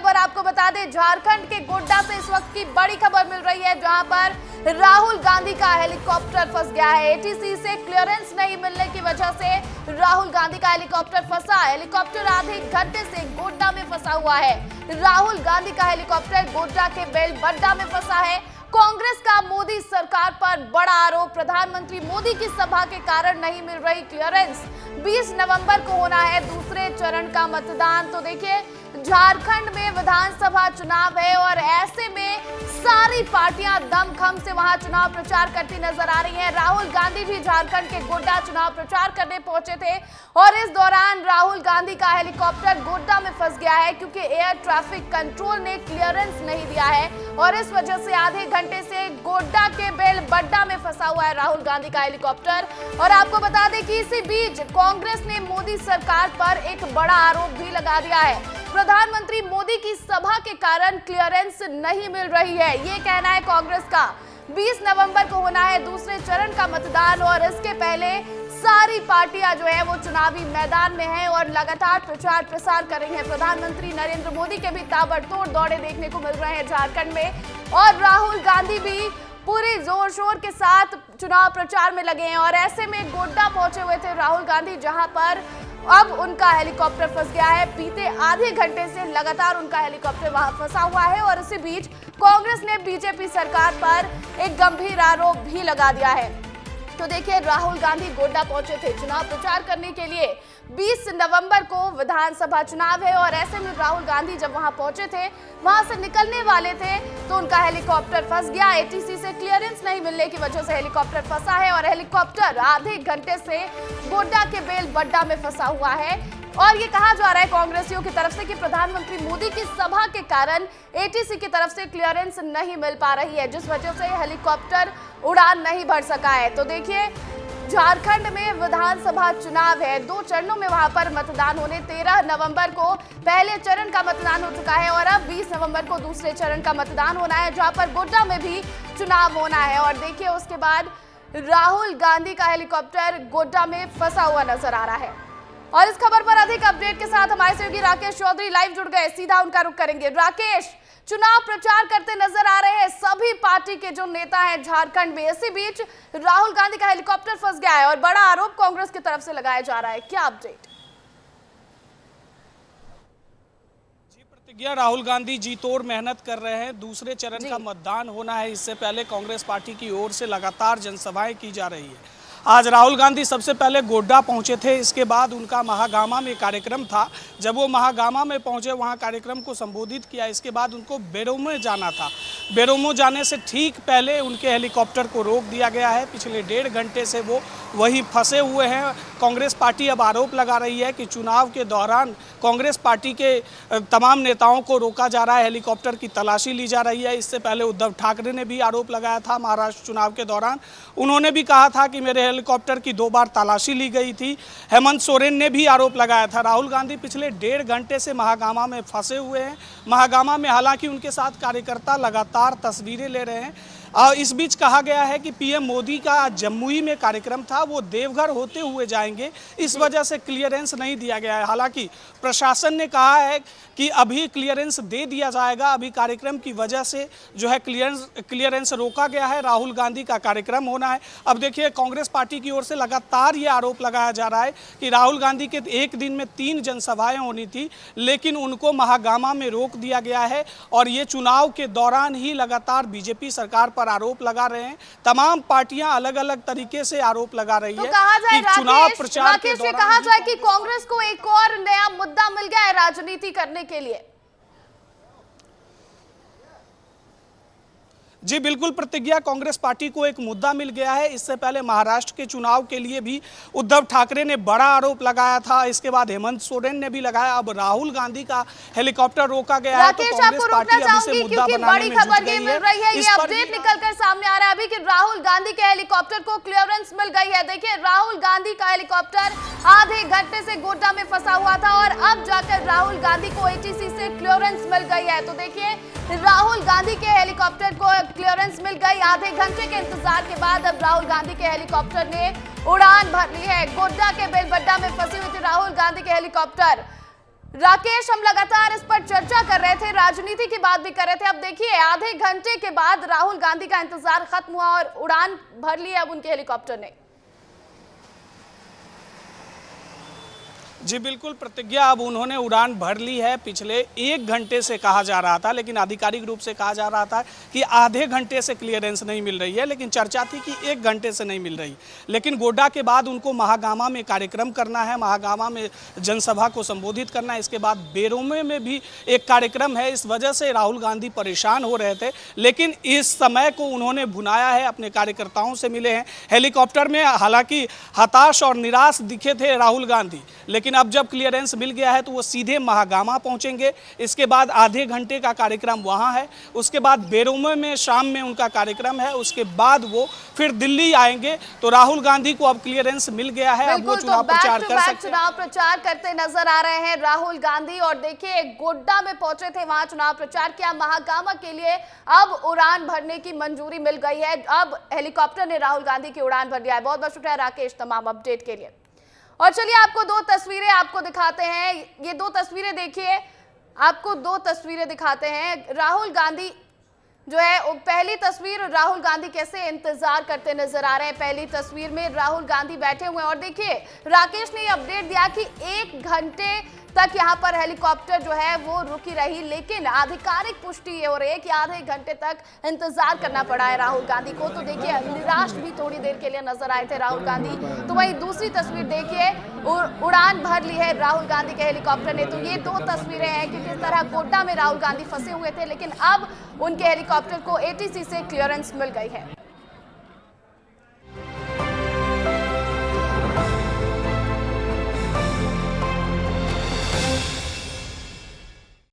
खबर आपको बता दें, झारखंड के गोड्डा से इस वक्त की बड़ी खबर मिल रही है, जहां पर राहुल गांधी का हेलीकॉप्टर फंस गया है। एटीसी से क्लियरेंस नहीं मिलने की वजह से राहुल गांधी का हेलीकॉप्टर फंसा। हेलीकॉप्टर आधे घंटे से गोड्डा में फंसा हुआ है। राहुल गांधी का हेलीकॉप्टर गोड्डा के बेलबड्डा में फंसा है। कांग्रेस का मोदी सरकार पर बड़ा आरोप, प्रधानमंत्री मोदी की सभा के कारण नहीं मिल रही क्लियरेंस। 20 नवंबर को होना है दूसरे चरण का मतदान। तो देखिए, झारखंड में विधानसभा चुनाव है और ऐसे में सारी पार्टियां दमखम से वहां चुनाव प्रचार करती नजर आ रही हैं। राहुल गांधी भी झारखंड के गोड्डा चुनाव प्रचार करने पहुंचे थे और इस दौरान राहुल गांधी का हेलीकॉप्टर गोड्डा में फंस गया है, क्योंकि एयर ट्रैफिक कंट्रोल ने क्लियरेंस नहीं दिया है और इस वजह से आधे घंटे से गोड्डा के बेलबड्डा में फंसा हुआ है राहुल गांधी का हेलीकॉप्टर। और आपको बता दें कि इसी बीच कांग्रेस ने मोदी सरकार पर एक बड़ा आरोप भी लगा दिया है। प्रधानमंत्री मोदी की सभा के कारण क्लियरेंस नहीं मिल रही है, ये कहना है कांग्रेस का। 20 नवंबर को होना है दूसरे चरण का मतदान और इसके पहले सारी पार्टियां जो है वो चुनावी मैदान में हैं और लगातार प्रचार प्रसार कर रही हैं। प्रधानमंत्री नरेंद्र मोदी के भी ताबड़तोड़ दौरे देखने को मिल रहे हैं झारखंड में और राहुल गांधी भी पूरे जोर शोर के साथ चुनाव प्रचार में लगे हैं। और ऐसे में गोड्डा पहुंचे हुए थे राहुल गांधी, जहां पर अब उनका हेलीकॉप्टर फंस गया है। बीते आधे घंटे से लगातार उनका हेलीकॉप्टर वहां फंसा हुआ है और इसी बीच कांग्रेस ने बीजेपी सरकार पर एक गंभीर आरोप भी लगा दिया है। तो देखिए, राहुल गांधी गोड्डा पहुंचे थे चुनाव प्रचार करने के लिए। 20 नवंबर को विधानसभा चुनाव है और ऐसे में राहुल गांधी जब वहां पहुंचे थे, वहां से निकलने वाले थे तो उनका हेलीकॉप्टर फंस गया। एटीसी से क्लियरेंस नहीं मिलने की वजह से हेलीकॉप्टर फंसा है और हेलीकॉप्टर आधे घंटे से गोड्डा के बेलबड्डा में फंसा हुआ है। और ये कहा जा रहा है कांग्रेसियों की तरफ से कि प्रधानमंत्री मोदी की सभा के कारण एटीसी की तरफ से क्लियरेंस नहीं मिल पा रही है, जिस वजह से हेलीकॉप्टर उड़ान नहीं भर सका है। तो देखिए, झारखंड में विधानसभा चुनाव है, 2 चरणों में वहां पर मतदान होने। 13 नवंबर को पहले चरण का मतदान हो चुका है और अब 20 नवंबर को दूसरे चरण का मतदान होना है, जहां पर गोड्डा में भी चुनाव होना है। और देखिए, उसके बाद राहुल गांधी का हेलीकॉप्टर गोड्डा में फंसा हुआ नजर आ रहा है। और इस खबर पर अधिक अपडेट के साथ हमारे सहयोगी राकेश चौधरी लाइव जुड़ गए, सीधा उनका रुख करेंगे। राकेश, चुनाव प्रचार करते नजर आ रहे हैं सभी पार्टी के जो नेता हैं झारखंड में, इसी बीच राहुल गांधी का हेलीकॉप्टर फंस गया है और बड़ा आरोप कांग्रेस की तरफ से लगाया जा रहा है, क्या अपडेट? जी प्रतिज्ञा, राहुल गांधी जी तोड़ मेहनत कर रहे हैं। दूसरे चरण का मतदान होना है, इससे पहले कांग्रेस पार्टी की ओर से लगातार जनसभाएं की जा रही है। आज राहुल गांधी सबसे पहले गोड्डा पहुंचे थे, इसके बाद उनका महागामा में कार्यक्रम था। जब वो महागामा में पहुंचे, वहां कार्यक्रम को संबोधित किया। इसके बाद उनको बेरोमो जाना था। बेरोमो जाने से ठीक पहले उनके हेलीकॉप्टर को रोक दिया गया है। पिछले 1.5 घंटे से वो वहीं फंसे हुए हैं। कांग्रेस पार्टी अब आरोप लगा रही है कि चुनाव के दौरान कांग्रेस पार्टी के तमाम नेताओं को रोका जा रहा है, हेलीकॉप्टर की तलाशी ली जा रही है। इससे पहले उद्धव ठाकरे ने भी आरोप लगाया था महाराष्ट्र चुनाव के दौरान। उन्होंने भी कहा था कि मेरे हेलीकॉप्टर की 2 बार तलाशी ली गई थी। हेमंत सोरेन ने भी आरोप लगाया था। राहुल गांधी पिछले 1.5 घंटे से महागामा में फंसे हुए हैं। महागामा में हालांकि उनके साथ कार्यकर्ता लगातार तस्वीरें ले रहे हैं। इस बीच कहा गया है कि पीएम मोदी का जमुई में कार्यक्रम था, वो देवघर होते हुए जाएंगे, इस वजह से क्लियरेंस नहीं दिया गया है। हालांकि प्रशासन ने कहा है कि अभी क्लियरेंस दे दिया जाएगा। अभी कार्यक्रम की वजह से जो है क्लियरेंस रोका गया है। राहुल गांधी का कार्यक्रम होना है। अब देखिए, कांग्रेस पार्टी की ओर से लगातार ये आरोप लगाया जा रहा है कि राहुल गांधी के एक दिन में 3 जनसभाएं होनी थी, लेकिन उनको महागामा में रोक दिया गया है। और ये चुनाव के दौरान ही लगातार बीजेपी सरकार पर आरोप लगा रहे हैं। तमाम पार्टियां अलग अलग तरीके से आरोप लगा रही है कि चुनाव प्रचार के दौरान कहा जाए कि कांग्रेस को एक और नया मुद्दा मिल गया है राजनीति करने के लिए। जी बिल्कुल प्रतिज्ञा, कांग्रेस पार्टी को एक मुद्दा मिल गया है। इससे पहले महाराष्ट्र के चुनाव के लिए भी उद्धव ठाकरे ने बड़ा आरोप लगाया था, इसके बाद हेमंत सोरेन ने भी लगाया। अब राहुल गांधी का हेलीकॉप्टर रोका गया है, तो कांग्रेस पार्टी अभी से मुद्दा बनाने में जुट गई है। ये अपडेट निकलकर सामने आ रहा है अभी कि राहुल गांधी के हेलीकॉप्टर को क्लियरेंस मिल गई है। देखिए, राहुल गांधी का हेलीकॉप्टर आधे घंटे से गोड्डा में फंसा हुआ था और अब जाकर राहुल गांधी को एटीसी से क्लियरेंस मिल गई है। तो देखिए, राहुल गांधी के हेलीकॉप्टर को क्लियरेंस मिल गई। आधे घंटे के इंतजार के बाद अब राहुल गांधी के हेलीकॉप्टर ने उड़ान भर ली है। गोड्डा के बेलबड्डा में फंसी हुई थी राहुल गांधी के हेलीकॉप्टर। राकेश, हम लगातार इस पर चर्चा कर रहे थे, राजनीति की बात भी कर रहे थे। अब देखिए, आधे घंटे के बाद राहुल गांधी का इंतजार खत्म हुआ और उड़ान भर ली अब उनके हेलीकॉप्टर ने। जी बिल्कुल प्रतिज्ञा, अब उन्होंने उड़ान भर ली है। पिछले 1 घंटे से कहा जा रहा था, लेकिन आधिकारिक रूप से कहा जा रहा था कि आधे घंटे से क्लियरेंस नहीं मिल रही है, लेकिन चर्चा थी कि 1 घंटे से नहीं मिल रही। लेकिन गोड्डा के बाद उनको महागामा में कार्यक्रम करना है, महागामा में जनसभा को संबोधित करना है। इसके बाद बेरोमे में भी एक कार्यक्रम है। इस वजह से राहुल गांधी परेशान हो रहे थे, लेकिन इस समय को उन्होंने भुनाया है, अपने कार्यकर्ताओं से मिले हैं हेलीकॉप्टर में। हालांकि हताश और निराश दिखे थे राहुल गांधी, लेकिन अब जब क्लियरेंस मिल गया है तो वो सीधे महागामा पहुंचेंगे। इसके बाद आधे घंटे का कार्यक्रम वहां है, उसके बाद बेरोमे में शाम में उनका कार्यक्रम है, उसके बाद वो फिर दिल्ली आएंगे। तो राहुल गांधी को अब क्लियरेंस मिल गया है, अब वो चुनाव प्रचार कर सकते हैं। चुनाव प्रचार करते नजर आ रहे हैं राहुल गांधी। और देखिए, गोड्डा में पहुंचे थे, वहां चुनाव प्रचार किया। महागामा के लिए अब उड़ान भरने की मंजूरी मिल गई है, अब हेलीकॉप्टर ने राहुल गांधी की उड़ान भर दिया है। बहुत बहुत शुक्रिया राकेश तमाम अपडेट के लिए। और चलिए आपको 2 तस्वीरें आपको दिखाते हैं। ये 2 तस्वीरें देखिए, आपको 2 तस्वीरें दिखाते हैं। राहुल गांधी जो है, पहली तस्वीर राहुल गांधी कैसे इंतजार करते नजर आ रहे हैं। पहली तस्वीर में राहुल गांधी बैठे हुए हैं और देखिए, राकेश ने ये अपडेट दिया कि 1 घंटे तक यहाँ पर हेलीकॉप्टर जो है वो रुकी रही, लेकिन आधिकारिक पुष्टि ये हो रही है कि आधे घंटे तक इंतजार करना पड़ा है राहुल गांधी को। तो देखिए, निराश भी थोड़ी देर के लिए नजर आए थे राहुल गांधी। तो वहीं दूसरी तस्वीर देखिए, उड़ान भर ली है राहुल गांधी के हेलीकॉप्टर ने। तो ये 2 तस्वीरें हैं कि किस तरह गोड्डा में राहुल गांधी फंसे हुए थे, लेकिन अब उनके हेलीकॉप्टर को ATC से क्लियरेंस मिल गई है।